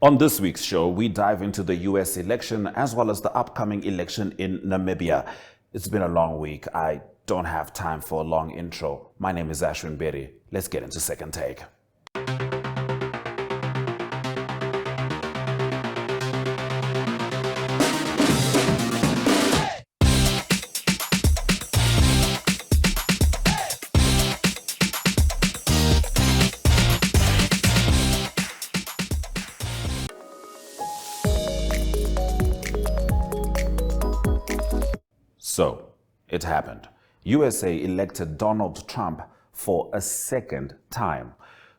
On this week's show, we dive into the US election as well as the upcoming election in Namibia. It's been a long week. I don't have time for a long intro. My name is Ashwyn Mberi. Let's get into Second Take. So, it happened. USA elected Donald Trump for a second time,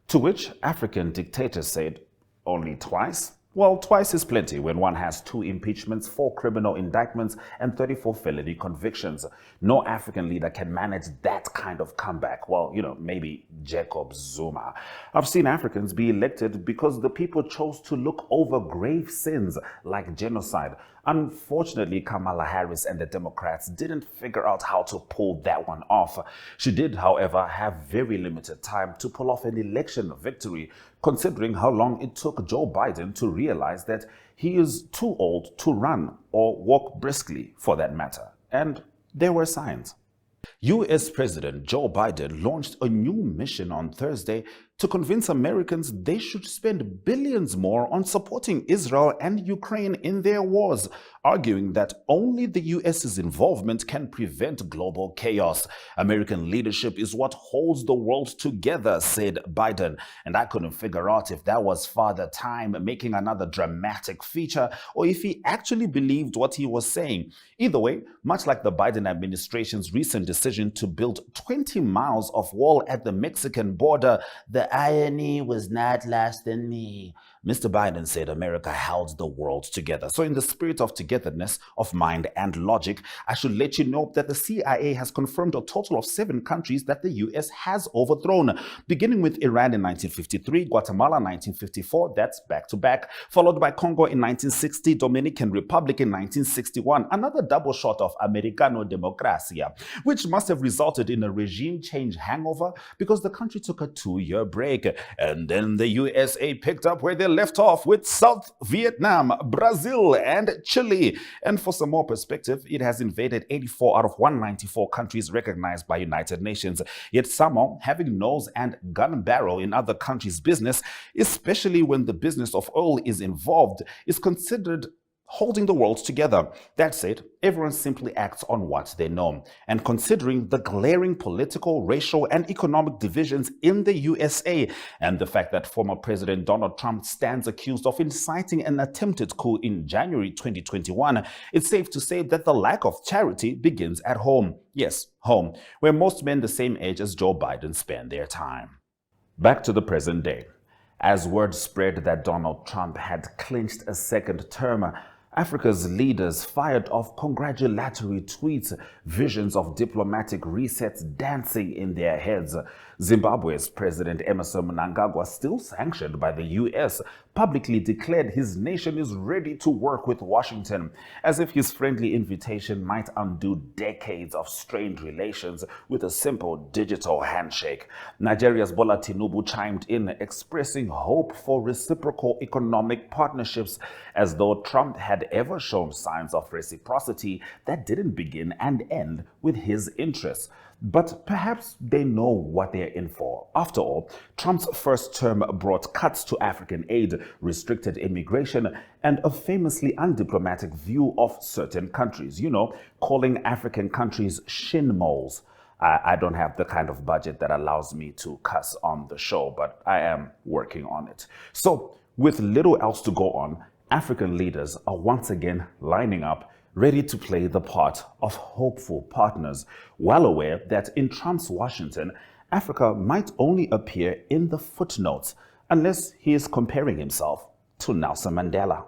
to which African dictators said, only twice? Well, twice is plenty when one has 2 impeachments, 4 criminal indictments, and 34 felony convictions. No African leader can manage that kind of comeback. Well, maybe Jacob Zuma. I've seen Africans be elected because the people chose to look over grave sins like genocide. Unfortunately, Kamala Harris and the Democrats didn't figure out how to pull that one off. She did, however, have very limited time to pull off an election victory, considering how long it took Joe Biden to realize that he is too old to run or walk briskly, for that matter. And there were signs. US President Joe Biden launched a new mission on Thursday to convince Americans they should spend billions more on supporting Israel and Ukraine in their wars, arguing that only the US's involvement can prevent global chaos. American leadership is what holds the world together, said Biden. And I couldn't figure out if that was Father Time making another dramatic feature or if he actually believed what he was saying. Either way, much like the Biden administration's recent decision to build 20 miles of wall at the Mexican border, the irony was not lost on me. Mr. Biden said America held the world together. So in the spirit of togetherness of mind and logic, I should let you know that the CIA has confirmed a total of 7 countries that the US has overthrown, beginning with Iran in 1953, Guatemala 1954, that's back to back, followed by Congo in 1960, Dominican Republic in 1961, another double shot of Americano Democracia, which must have resulted in a regime change hangover because the country took a 2-year break. And then the USA picked up where they left off with South Vietnam, Brazil, and Chile. And for some more perspective, it has invaded 84 out of 194 countries recognized by United Nations. Yet somehow, having nose and gun barrel in other countries' business, especially when the business of oil is involved, is considered holding the world together. That said, everyone simply acts on what they know. And considering the glaring political, racial, and economic divisions in the USA, and the fact that former President Donald Trump stands accused of inciting an attempted coup in January 2021, it's safe to say that the lack of charity begins at home. Yes, home, where most men the same age as Joe Biden spend their time. Back to the present day. As word spread that Donald Trump had clinched a second term, Africa's leaders fired off congratulatory tweets, visions of diplomatic resets dancing in their heads. Zimbabwe's President Emmerson Mnangagwa, still sanctioned by the US, publicly declared his nation is ready to work with Washington, as if his friendly invitation might undo decades of strained relations with a simple digital handshake. Nigeria's Bola Tinubu chimed in, expressing hope for reciprocal economic partnerships, as though Trump had ever shown signs of reciprocity that didn't begin and end with his interests. But perhaps they know what they're in for. After all, Trump's first term brought cuts to African aid, restricted immigration, and a famously undiplomatic view of certain countries, calling African countries shin moles. I don't have the kind of budget that allows me to cuss on the show, but I am working on it. So, with little else to go on, African leaders are once again lining up, ready to play the part of hopeful partners, well aware that in Trump's Washington, Africa might only appear in the footnotes, unless he is comparing himself to Nelson Mandela.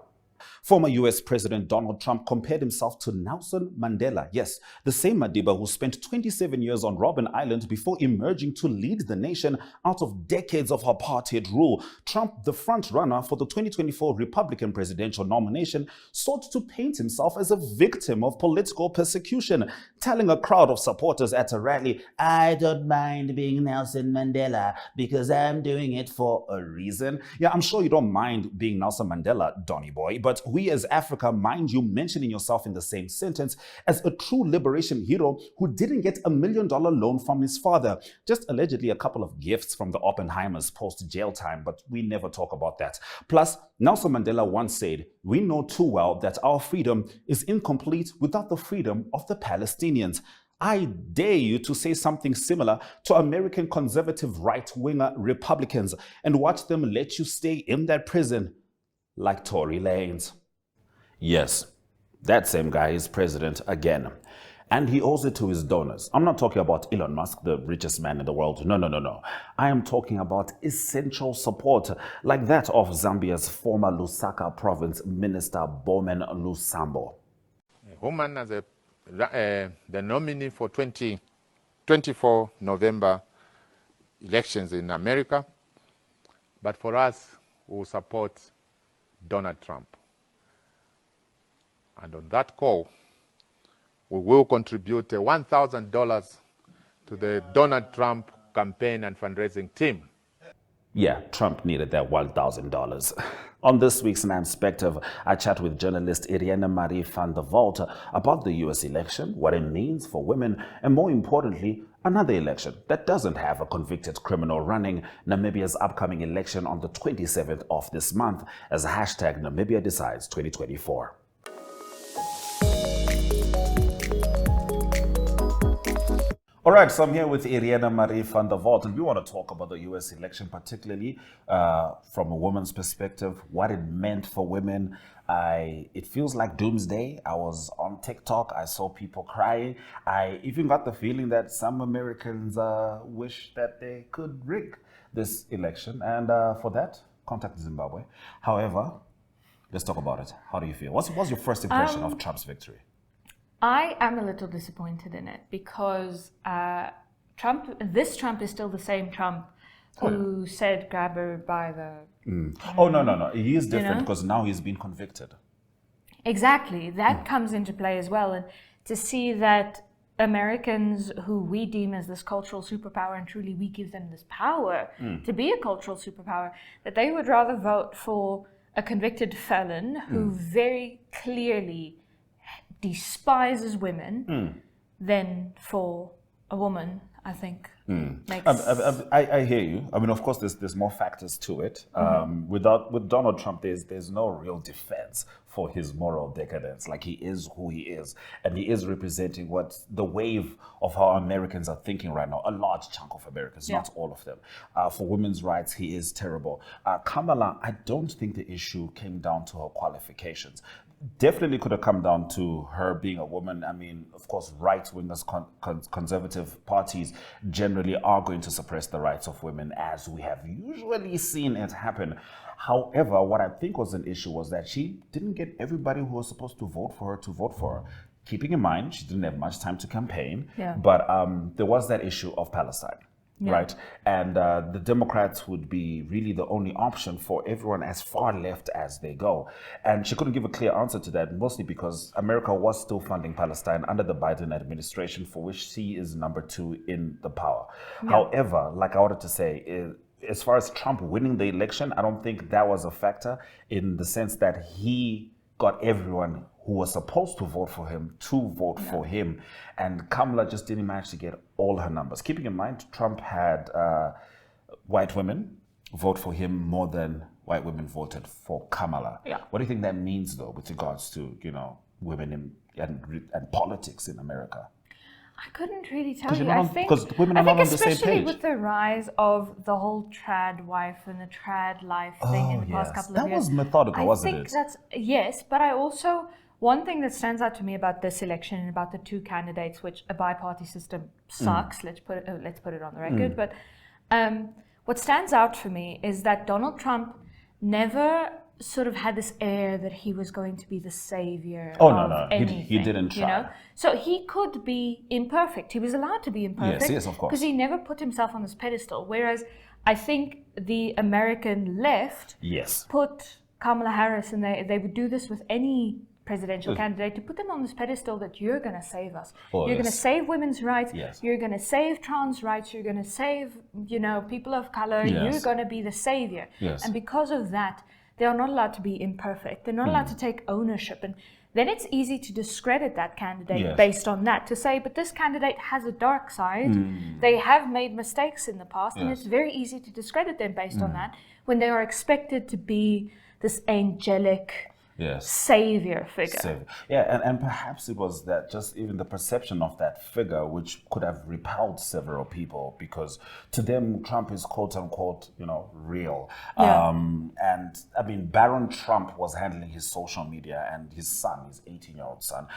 Former US President Donald Trump compared himself to Nelson Mandela. Yes, the same Madiba who spent 27 years on Robben Island before emerging to lead the nation out of decades of apartheid rule. Trump, the front runner for the 2024 Republican presidential nomination, sought to paint himself as a victim of political persecution, telling a crowd of supporters at a rally, "I don't mind being Nelson Mandela because I'm doing it for a reason." Yeah, I'm sure you don't mind being Nelson Mandela, Donny boy, but we as Africa mind you mentioning yourself in the same sentence as a true liberation hero who didn't get $1 million loan from his father, just allegedly a couple of gifts from the Oppenheimers post-jail time, but we never talk about that. Plus, Nelson Mandela once said, "We know too well that our freedom is incomplete without the freedom of the Palestinians." I dare you to say something similar to American conservative right-winger Republicans and watch them let you stay in that prison like Tory Lanez. Yes, that same guy is president again. And he owes it to his donors. I'm not talking about Elon Musk, the richest man in the world. No. I am talking about essential support, like that of Zambia's former Lusaka province minister, Bowman Lusambo. Woman as the nominee for 2024 November elections in America. But for us, we will support Donald Trump. And on that call, we will contribute $1,000 to the Donald Trump campaign and fundraising team. Yeah, Trump needed that $1,000. On this week's Perspective, I chat with journalist Irene Marie van der Walt about the US election, what it means for women, and more importantly, another election that doesn't have a convicted criminal running, Namibia's upcoming election on the 27th of this month, as hashtag Namibia Decides 2024. All right, so I'm here with Irene Marie van der Walt, and we want to talk about the US election, particularly from a woman's perspective, what it meant for women. It feels like doomsday. I was on TikTok, I saw people crying. I even got the feeling that some Americans wish that they could rig this election, and for that, contact Zimbabwe. However, let's talk about it. How do you feel? What's your first impression of Trump's victory? I am a little disappointed in it because this Trump is still the same Trump who said grab her by the... Oh, no. He is different because now he's been convicted. Exactly. That comes into play as well. And to see that Americans who we deem as this cultural superpower, and truly we give them this power to be a cultural superpower, that they would rather vote for a convicted felon who very clearly despises women than for a woman, I think. Makes... I hear you. I mean, of course, there's more factors to it. With Donald Trump, there's no real defense for his moral decadence. Like, he is who he is, and he is representing what the wave of how Americans are thinking right now. A large chunk of Americans, not all of them. For women's rights, he is terrible. Kamala, I don't think the issue came down to her qualifications. Definitely could have come down to her being a woman. I mean, of course, right-wingers, conservative parties generally are going to suppress the rights of women, as we have usually seen it happen. However, what I think was an issue was that she didn't get everybody who was supposed to vote for her to vote for her. Keeping in mind, she didn't have much time to campaign, but there was that issue of Palestine. Right. And the Democrats would be really the only option for everyone as far left as they go. And she couldn't give a clear answer to that, mostly because America was still funding Palestine under the Biden administration, for which she is number 2 in the power. However, like I wanted to say, as far as Trump winning the election, I don't think that was a factor, in the sense that he got everyone who was supposed to vote for him to vote for him. And Kamala just didn't manage to get all her numbers. Keeping in mind, Trump had white women vote for him more than white women voted for Kamala. What do you think that means, though, with regards to, women and politics in America? I couldn't really tell you. Because women are not on the same page. Especially with the rise of the whole trad wife and the trad life thing in the past couple of years. That was methodical, wasn't it? I think that's, yes, but I also, one thing that stands out to me about this election and about the two candidates, which a bi-party system sucks, let's put it on the record, but what stands out for me is that Donald Trump never sort of had this air that he was going to be the savior Oh, of no. anything. He didn't try. You know? So he could be imperfect. He was allowed to be imperfect. Yes, of course. Because he never put himself on this pedestal. Whereas I think the American left put Kamala Harris, and they would do this with any presidential candidate, to put them on this pedestal that you're going to save us. You're going to save women's rights. You're going to save trans rights. You're going to save, people of color. You're going to be the savior. And because of that, they are not allowed to be imperfect. They're not allowed to take ownership. And then it's easy to discredit that candidate based on that, to say, but this candidate has a dark side. They have made mistakes in the past, and it's very easy to discredit them based on that, when they are expected to be this angelic savior figure. Yeah, and perhaps it was that, just even the perception of that figure, which could have repelled several people, because to them Trump is quote unquote, real. And I mean, Baron Trump was handling his social media, and his son, his 18-year-old son,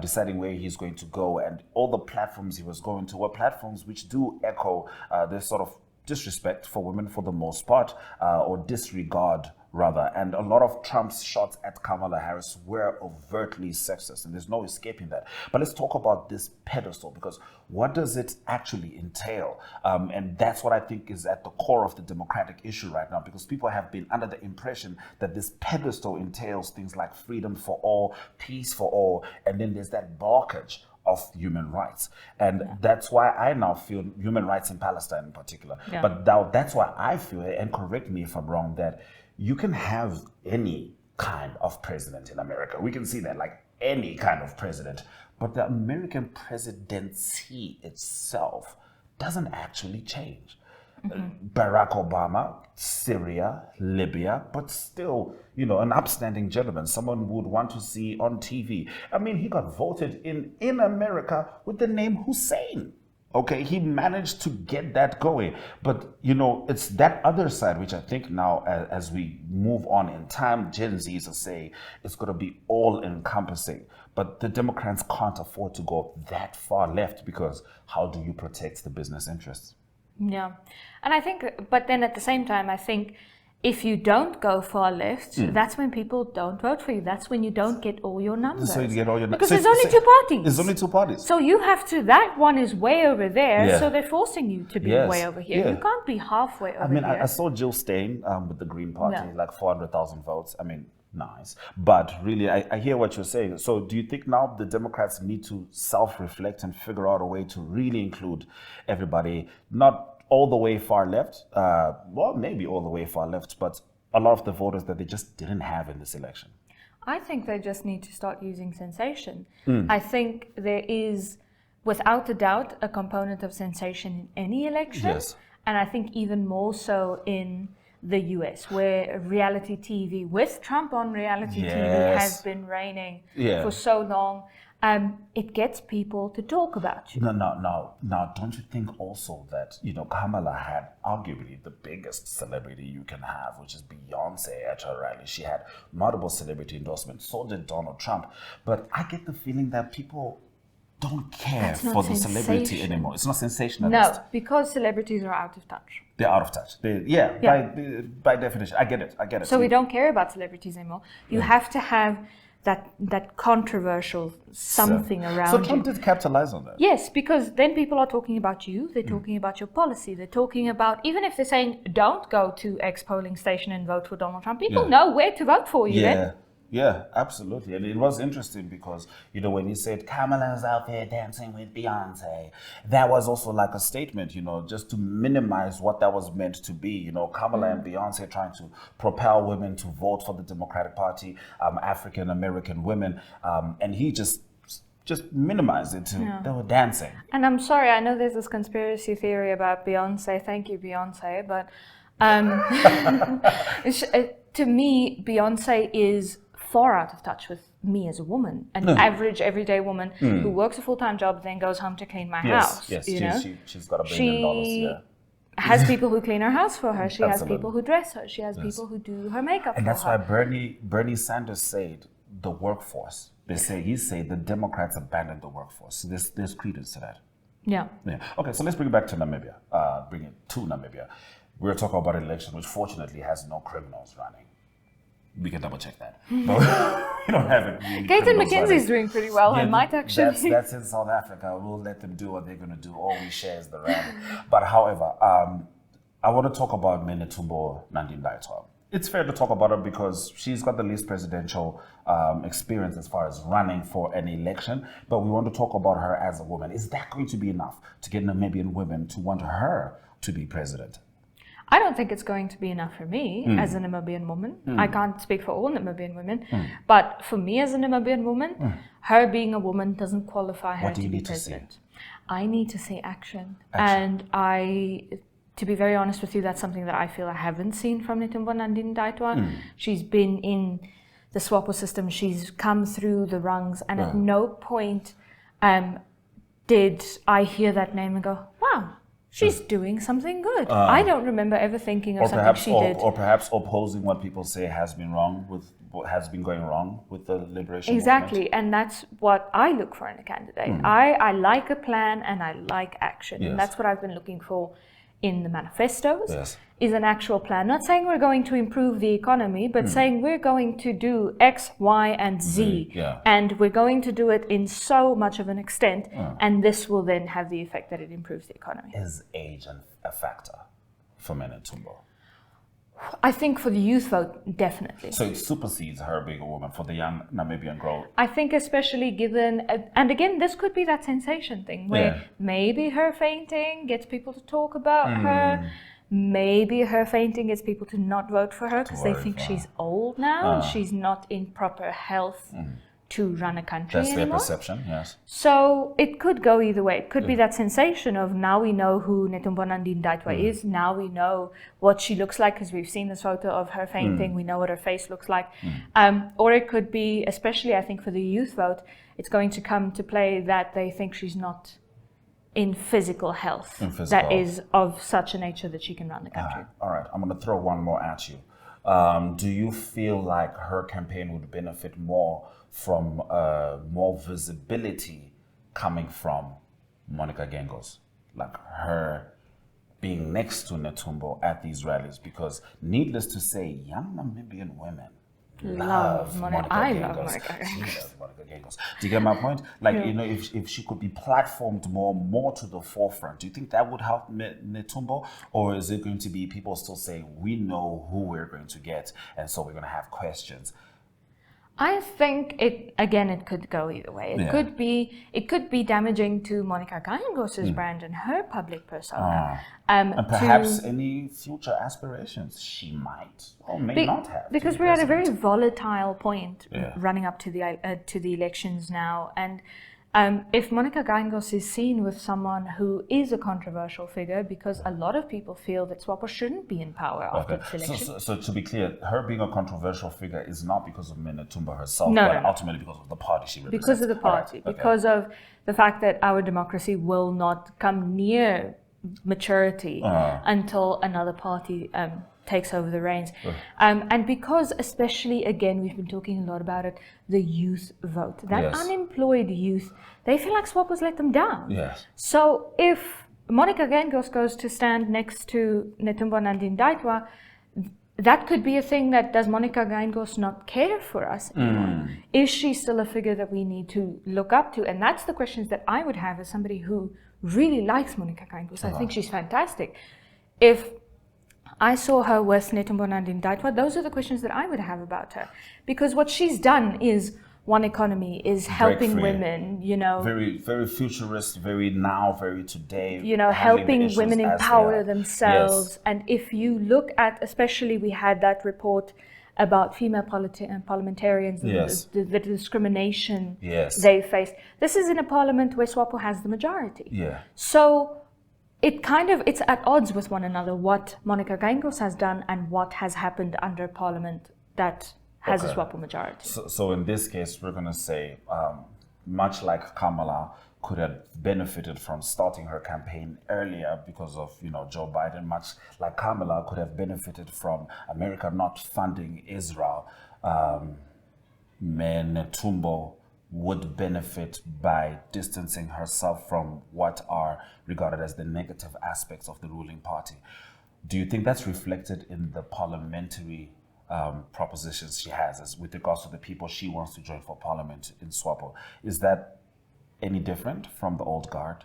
deciding where he's going to go, and all the platforms he was going to were platforms which do echo this sort of disrespect for women for the most part, or disregard rather. And a lot of Trump's shots at Kamala Harris were overtly sexist, and there's no escaping that. But let's talk about this pedestal, because what does it actually entail? And that's what I think is at the core of the democratic issue right now, because people have been under the impression that this pedestal entails things like freedom for all, peace for all, and then there's that blockage of human rights. And that's why I now feel human rights in Palestine in particular. But now that's why I feel, and correct me if I'm wrong, that you can have any kind of president in America. We can see that, like any kind of president. But the American presidency itself doesn't actually change. Barack Obama, Syria, Libya, but still, an upstanding gentleman, someone would want to see on TV. I mean, he got voted in America with the name Hussein. Okay, he managed to get that going. But, it's that other side, which I think now, as we move on in time, Gen Zs are saying it's going to be all encompassing. But the Democrats can't afford to go that far left, because how do you protect the business interests? Yeah. And I think, but then at the same time, I think if you don't go far left, that's when people don't vote for you. That's when you don't get all your numbers. So you get all your because there's only two parties. There's only two parties. So you have to, that one is way over there, so they're forcing you to be way over here. You can't be halfway over here. I saw Jill Stein with the Green Party, like 400,000 votes. I mean, nice. But really, I hear what you're saying. So do you think now the Democrats need to self-reflect and figure out a way to really include everybody, not all the way far left, well, maybe all the way far left, but a lot of the voters that they just didn't have in this election? I think they just need to start using sensation. I think there is, without a doubt, a component of sensation in any election. And I think even more so in the US, where reality TV, with Trump on reality TV, has been reigning for so long. It gets people to talk about you. Now, don't you think also that, Kamala had arguably the biggest celebrity you can have, which is Beyonce at her rally. She had multiple celebrity endorsements, so did Donald Trump. But I get the feeling that people don't care for the celebrity anymore. It's not sensationalist. No, because celebrities are out of touch. They're out of touch. By definition. I get it. So we don't care about celebrities anymore. You have to have that controversial something around you. So Trump did capitalize on that. Yes, because then people are talking about you, they're talking about your policy, they're talking about, even if they're saying, don't go to X polling station and vote for Donald Trump, people know where to vote for you then. Yeah, absolutely. And it was interesting because, when you said Kamala's out there dancing with Beyonce, that was also like a statement, just to minimize what that was meant to be. Kamala and Beyonce trying to propel women to vote for the Democratic Party, African American women. And he just minimized it to they were dancing. And I'm sorry, I know there's this conspiracy theory about Beyonce. Thank you, Beyonce. But to me, Beyonce is far out of touch with me as a woman, an average everyday woman who works a full-time job, then goes home to clean my house. Yes, she's got $1 billion. She has people who clean her house for her. She has people who dress her. She has people who do her makeup and for her. And that's why Bernie Sanders said the workforce. He said the Democrats abandoned the workforce. So there's credence to that. Yeah. Okay, so let's bring it back to Namibia. We're talking about an election which fortunately has no criminals running. We can double check that. But we don't have it. Gaten McKenzie's doing pretty well. I might actually. That's in South Africa. We'll let them do what they're going to do. All we share is the rand. But however, I want to talk about Maeno Ndungamen. It's fair to talk about her because she's got the least presidential experience as far as running for an election. But we want to talk about her as a woman. Is that going to be enough to get Namibian women to want her to be president? I don't think it's going to be enough for me as a Namibian woman. I can't speak for all Namibian women, but for me as a Namibian woman, her being a woman doesn't qualify her to be president. I need to see action. And to be very honest with you, that's something that I feel I haven't seen from Ndungamen. She's been in the SWAPO system. She's come through the rungs, and at no point did I hear that name and go, wow, she's doing something good. I don't remember ever thinking of something she did. Or perhaps opposing what people say has been going wrong with the liberation Exactly, movement. and that's what I look for in a candidate. I like a plan and I like action. And that's what I've been looking for in the manifestos, is an actual plan. Not saying we're going to improve the economy, but saying we're going to do X, Y, and Z. And we're going to do it in so much of an extent, and this will then have the effect that it improves the economy. Is age a factor for Maeno Ndungamen? I think for the youth vote, definitely. So it supersedes her being a woman for the young Namibian girl. I think especially given, and again, this could be that sensation thing where maybe her fainting gets people to talk about her. Maybe her fainting gets people to not vote for her because they think she's old now and she's not in proper health to run a country anymore. Their perception, yes. So it could go either way. It could be that sensation of now we know who Ndungamen is, now we know what she looks like because we've seen this photo of her fainting, we know what her face looks like. Or it could be, especially I think for the youth vote, it's going to come to play that they think she's not in physical health that is of such a nature that she can run the country. All right. I'm going to throw one more at you. Do you feel like her campaign would benefit more from more visibility coming from Monica Gangos, like her being next to Netumbo at these rallies? Because needless to say, young Namibian women love Monica Gangos. Love Monica Gangos. She loves Monica Gangos. Do you get my point? Like, you know, if she could be platformed more to the forefront, do you think that would help Netumbo? Or is it going to be people still saying, we know who we're going to get, and so we're going to have questions? I think it could go either way. It could be damaging to Monica Gangos' brand and her public persona. And perhaps any future aspirations she might or may not have. Because we're at a very volatile point running up to the elections now, and if Monica Gangos is seen with someone who is a controversial figure, because a lot of people feel that SWAPO shouldn't be in power after this election. So to be clear, her being a controversial figure is not because of Maeno Ndungamen herself, but ultimately because of the party she represents. Because of the party, because of the fact that our democracy will not come near maturity until another party takes over the reins. And because especially, again, we've been talking a lot about it, the youth vote. That unemployed youth, they feel like SWAPO's let them down. So if Monica Gangos goes to stand next to Ndungamen, that could be a thing that, does Monica Gangos not care for us anymore? Is she still a figure that we need to look up to? And that's the questions that I would have as somebody who really likes Monica Gangos. I think she's fantastic. If I saw her with Ndungamen, those are the questions that I would have about her. Because what she's done is one economy, is helping women, you know. Very, very futurist, very now, very today. You know, helping women empower themselves. And if you look at, especially we had that report about female parliamentarians and the discrimination they faced. This is in a parliament where SWAPO has the majority. So it's at odds with one another, what Monica Gangos has done and what has happened under parliament that has a SWAPO majority. So in this case, we're going to say, much like Kamala could have benefited from starting her campaign earlier because of, you know, Joe Biden, much like Kamala could have benefited from America not funding Israel, Maeno would benefit by distancing herself from what are regarded as the negative aspects of the ruling party. Do you think that's reflected in the parliamentary propositions she has as with regards to the people she wants to join for parliament in SWAPO. Is that any different from the old guard?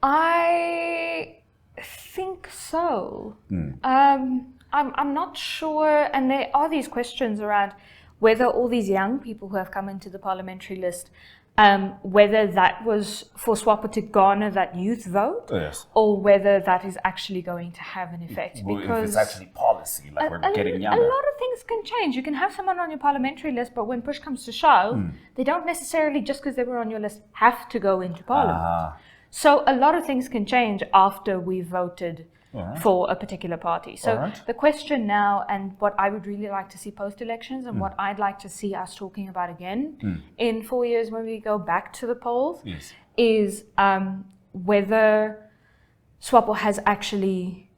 I think so. I'm not sure, and there are these questions around whether all these young people who have come into the parliamentary list, whether that was for SWAPO to garner that youth vote, Yes. or whether that is actually going to have an effect. Well, Because if it's actually policy, like we're getting a younger. lot of things can change. You can have someone on your parliamentary list, but when push comes to shove, they don't necessarily, just because they were on your list, have to go into parliament. So a lot of things can change after we've voted for a particular party. So the question now, and what I would really like to see post-elections, and what I'd like to see us talking about again in 4 years when we go back to the polls, is whether SWAPO has actually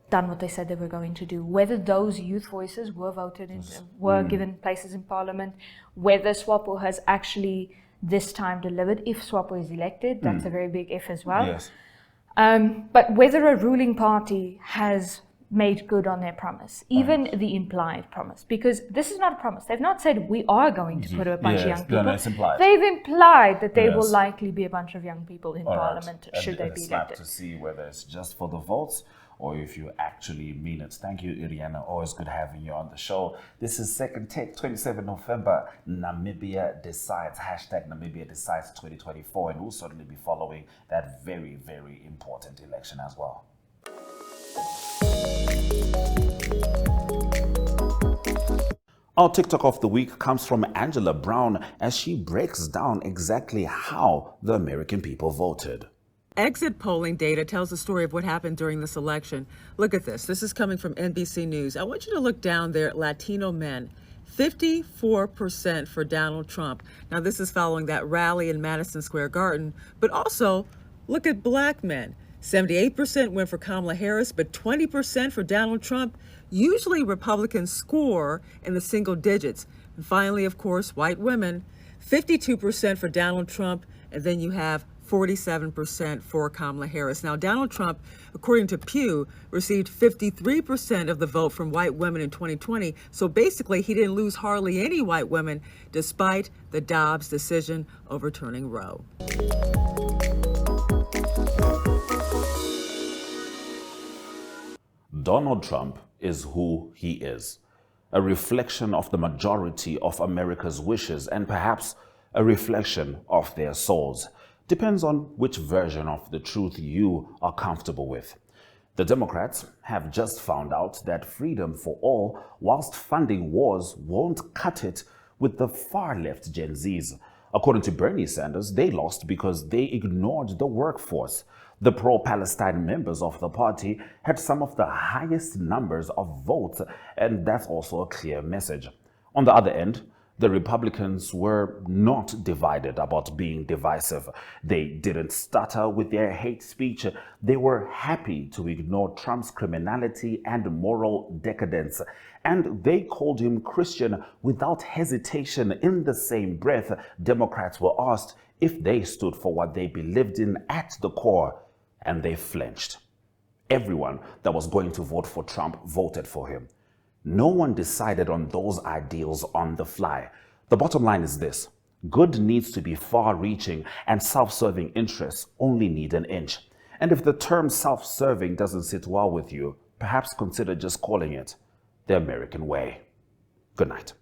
done what they said they were going to do, whether those youth voices were voted in, were given places in parliament, whether SWAPO has actually this time delivered, if SWAPO is elected. That's a very big if as well. Yes. But whether a ruling party has made good on their promise, even the implied promise, because this is not a promise. They've not said we are going to put a bunch of young people. No, it's implied. They've implied that there will likely be a bunch of young people in parliament should they be elected. To see whether it's just for the votes or if you actually mean it. Thank you, Iriana. Always good having you on the show. This is Second Take, 27 November. Namibia decides, hashtag Namibia decides 2024. And we'll certainly be following that very, very important election as well. Our TikTok of the week comes from Angela Brown as she breaks down exactly how the American people voted. Exit polling data tells the story of what happened during this election. Look at this. This is coming from NBC News. I want you to look down there at Latino men. 54% for Donald Trump. Now, this is following that rally in Madison Square Garden. But also, look at black men. 78% went for Kamala Harris, but 20% for Donald Trump. Usually, Republicans score in the single digits. And finally, of course, white women. 52% for Donald Trump, and then you have 47% for Kamala Harris. Now, Donald Trump, according to Pew, received 53% of the vote from white women in 2020. So basically, he didn't lose hardly any white women, despite the Dobbs decision overturning Roe. Donald Trump is who he is, a reflection of the majority of America's wishes and perhaps a reflection of their souls. Depends on which version of the truth you are comfortable with. The Democrats have just found out that freedom for all, whilst funding wars, won't cut it with the far-left Gen Zs. According to Bernie Sanders, they lost because they ignored the workforce. The pro-Palestine members of the party had some of the highest numbers of votes, and that's also a clear message. On the other end, the Republicans were not divided about being divisive. They didn't stutter with their hate speech. They were happy to ignore Trump's criminality and moral decadence. And they called him Christian without hesitation. In the same breath, Democrats were asked if they stood for what they believed in at the core, and they flinched. Everyone that was going to vote for Trump voted for him. No one decided on those ideals on the fly. The bottom line is this: good needs to be far-reaching, and self-serving interests only need an inch. And if the term self-serving doesn't sit well with you, perhaps consider just calling it the American way. Good night.